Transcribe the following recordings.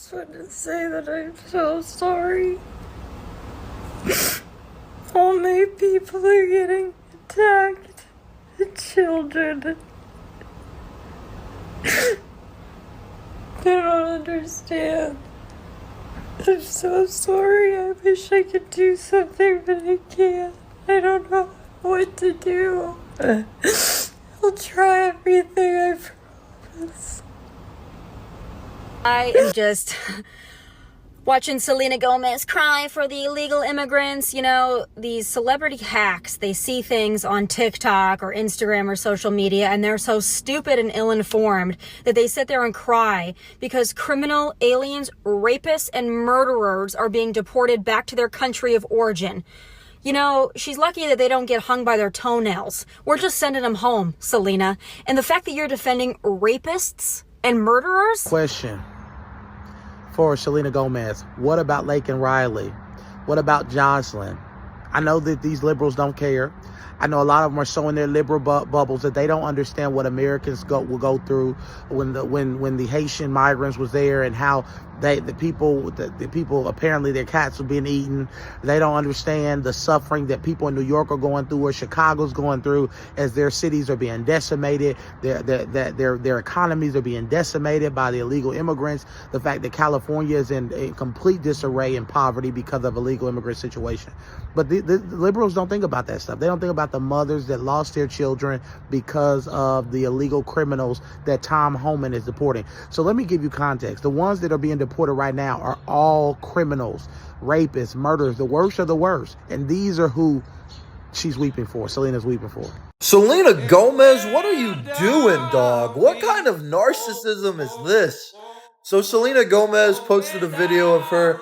just want to say that I'm so sorry. All my people are getting attacked. The children. They don't understand. I'm so sorry. I wish I could do something, but I can't. I don't know what to do. I'll try everything, I promise. I am just watching Selena Gomez cry for the illegal immigrants. You know, these celebrity hacks, they see things on TikTok or Instagram or social media, and they're so stupid and ill-informed that they sit there and cry because criminal aliens, rapists, and murderers are being deported back to their country of origin. You know, she's lucky that they don't get hung by their toenails. We're just sending them home, Selena. And the fact that you're defending rapists and murderers? Question for Selena Gomez. What about Lake and Riley? What about Jocelyn? I know that these liberals don't care. I know a lot of them are so in their liberal bubbles that they don't understand what Americans will go through when the Haitian migrants was there, and how the people apparently their cats were being eaten. They don't understand the suffering that people in New York are going through, or Chicago's going through, as their cities are being decimated. Their economies are being decimated by the illegal immigrants. The fact that California is in complete disarray and poverty because of illegal immigrant situation. But the liberals don't think about that stuff. They don't think about the mothers that lost their children because of the illegal criminals that Tom Homan is deporting. So let me give you context. The ones that are being deported right now are all criminals, rapists, murderers, the worst of the worst. And these are who she's weeping for, Selena's weeping for. Selena Gomez, what are you doing, dog? What kind of narcissism is this? So Selena Gomez posted a video of her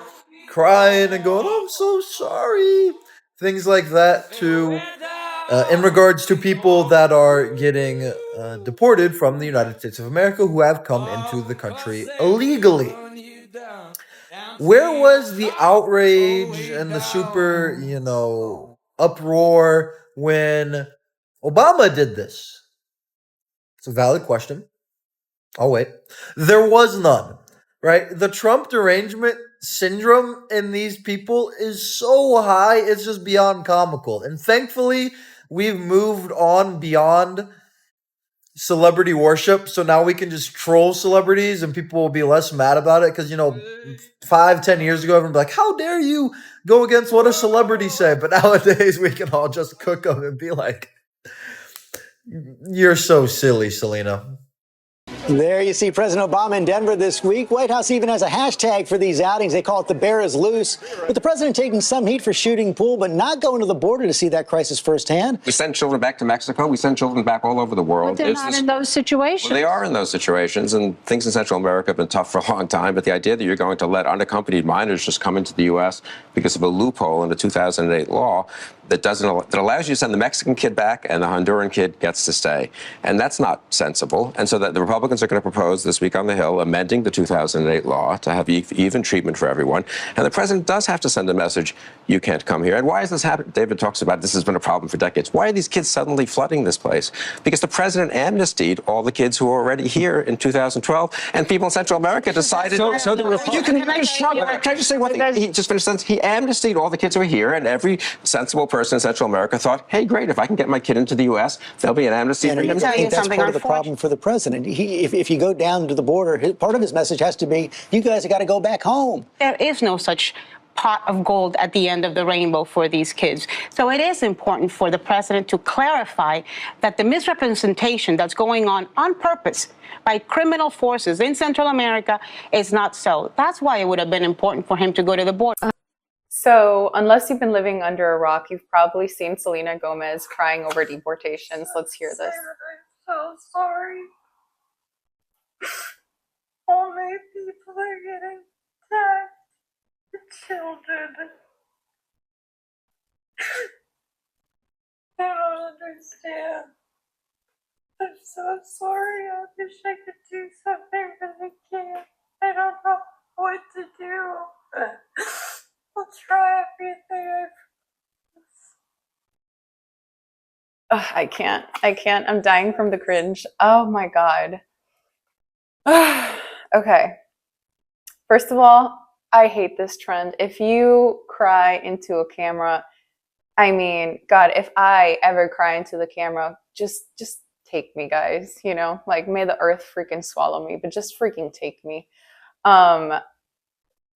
crying and going, "I'm so sorry." Things like that in regards to people that are getting deported from the United States of America who have come into the country illegally. Where was the outrage and the super, uproar when Obama did this? It's a valid question. I'll wait. There was none, right? The Trump derangement syndrome in these people is so high, it's just beyond comical. And thankfully, we've moved on beyond celebrity worship, so now we can just troll celebrities and people will be less mad about it. Because 5-10 years ago, everyone would be like, how dare you go against what a celebrity say? But nowadays we can all just cook them and be like, you're so silly, Selena. There you see President Obama in Denver this week. White House even has a hashtag for these outings. They call it "The Bear is Loose." With the president taking some heat for shooting pool, but not going to the border to see that crisis firsthand. We send children back to Mexico. We send children back all over the world. But they're not in those situations. Well, they are in those situations, and things in Central America have been tough for a long time. But the idea that you're going to let unaccompanied minors just come into the U.S. because of a loophole in the 2008 law that allows you to send the Mexican kid back and the Honduran kid gets to stay. And that's not sensible. And so that the Republicans are going to propose this week on the Hill amending the 2008 law to have even treatment for everyone. And the president does have to send a message, you can't come here. And why is this happening? David talks about this has been a problem for decades. Why are these kids suddenly flooding this place? Because the president amnestied all the kids who were already here in 2012, and people in Central America decided... So the Republicans... Can I just say one thing? He just finished sentence. He amnestied all the kids who were here, and every sensible person in Central America thought, hey, great, if I can get my kid into the U.S., there'll be an amnesty for him. I think that's part of the problem for the president. If you go down to the border, part of his message has to be, you guys have got to go back home. There is no such pot of gold at the end of the rainbow for these kids. So it is important for the president to clarify that the misrepresentation that's going on purpose by criminal forces in Central America is not so. That's why it would have been important for him to go to the border. So, unless you've been living under a rock, you've probably seen Selena Gomez crying over deportations. Let's hear this. I'm so sorry. All my people are getting attacked. The children. I don't understand. I'm so sorry. I wish I could do something, but I can't. I don't know what to do. I'll try everything. I can't. I'm dying from the cringe. Oh my God. Okay. First of all, I hate this trend. If you cry into a camera, I mean, God, if I ever cry into the camera, just take me, guys. You know, like may the earth freaking swallow me, but just freaking take me. Um,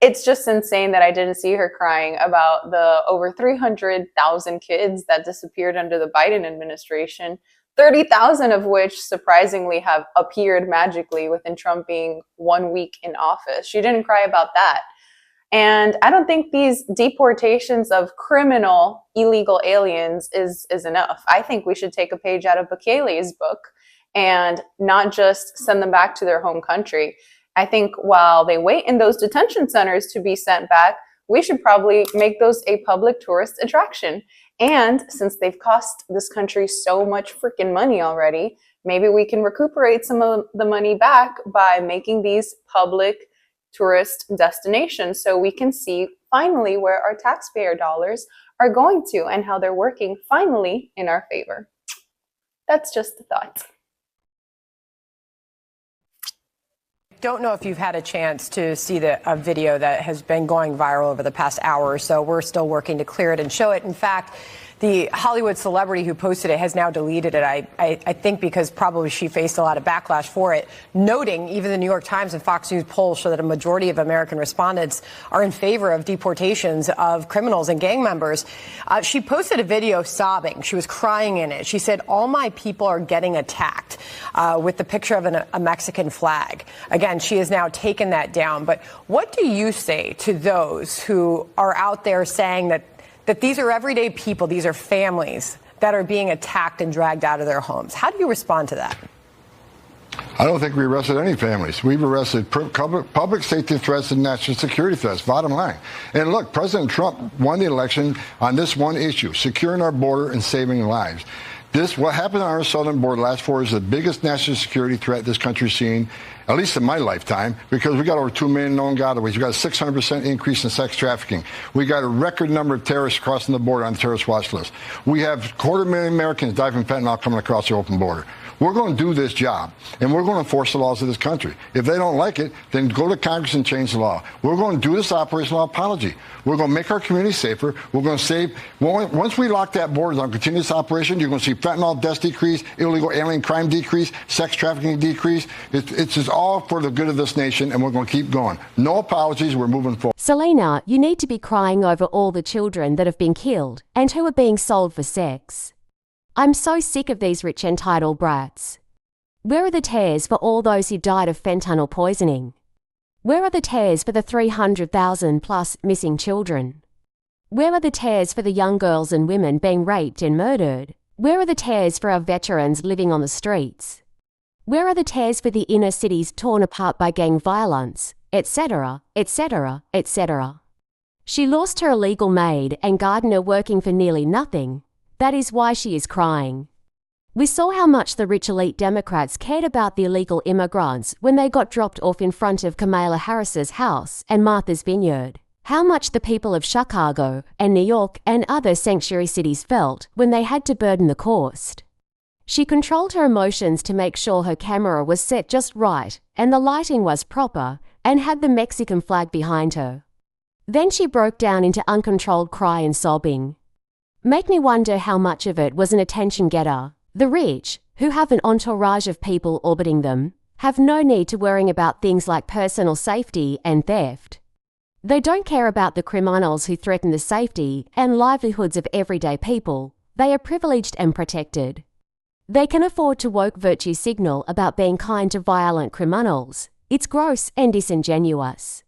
it's just insane that I didn't see her crying about the over 300,000 kids that disappeared under the Biden administration, 30,000 of which surprisingly have appeared magically within Trump being 1 week in office. She didn't cry about that. And I don't think these deportations of criminal illegal aliens is enough. I think we should take a page out of Bukele's book and not just send them back to their home country. I think while they wait in those detention centers to be sent back, we should probably make those a public tourist attraction. And since they've cost this country so much freaking money already, maybe we can recuperate some of the money back by making these public tourist destinations so we can see finally where our taxpayer dollars are going to and how they're working finally in our favor. That's just a thought. Don't know if you've had a chance to see a video that has been going viral over the past hour or so. We're still working to clear it and show it. In fact, the Hollywood celebrity who posted it has now deleted it, I think because probably she faced a lot of backlash for it, noting even the New York Times and Fox News polls show that a majority of American respondents are in favor of deportations of criminals and gang members. She posted a video sobbing. She was crying in it. She said, "All my people are getting attacked," with the picture of a Mexican flag. Again, she has now taken that down. But what do you say to those who are out there saying that these are everyday people, these are families that are being attacked and dragged out of their homes? How do you respond to that? I don't think we arrested any families. We've arrested public safety threats and national security threats, bottom line. And look, President Trump won the election on this one issue, securing our border and saving lives. What happened on our southern border last 4 years is the biggest national security threat this country's seen, at least in my lifetime, because we got over 2 million known gotaways. We got a 600% increase in sex trafficking. We got a record number of terrorists crossing the border on the terrorist watch list. We have 250,000 Americans die from fentanyl coming across the open border. We're going to do this job, and we're going to enforce the laws of this country. If they don't like it, then go to Congress and change the law. We're going to do this operational apology. We're going to make our community safer. We're going to save. Once we lock that border on continuous operation, you're going to see fentanyl deaths decrease, illegal alien crime decrease, sex trafficking decrease. It's just all for the good of this nation, and we're going to keep going. No apologies. We're moving forward. Selena, you need to be crying over all the children that have been killed and who are being sold for sex. I'm so sick of these rich entitled brats. Where are the tears for all those who died of fentanyl poisoning? Where are the tears for the 300,000 plus missing children? Where are the tears for the young girls and women being raped and murdered? Where are the tears for our veterans living on the streets? Where are the tears for the inner cities torn apart by gang violence, etc., etc., etc.? She lost her illegal maid and gardener working for nearly nothing. That is why she is crying. We saw how much the rich elite Democrats cared about the illegal immigrants when they got dropped off in front of Kamala Harris's house and Martha's Vineyard. How much the people of Chicago and New York and other sanctuary cities felt when they had to burden the cost. She controlled her emotions to make sure her camera was set just right and the lighting was proper and had the Mexican flag behind her. Then she broke down into uncontrolled cry and sobbing. Make me wonder how much of it was an attention getter. The rich, who have an entourage of people orbiting them, have no need to worrying about things like personal safety and theft. They don't care about the criminals who threaten the safety and livelihoods of everyday people. They are privileged and protected. They can afford to woke virtue signal about being kind to violent criminals. It's gross and disingenuous.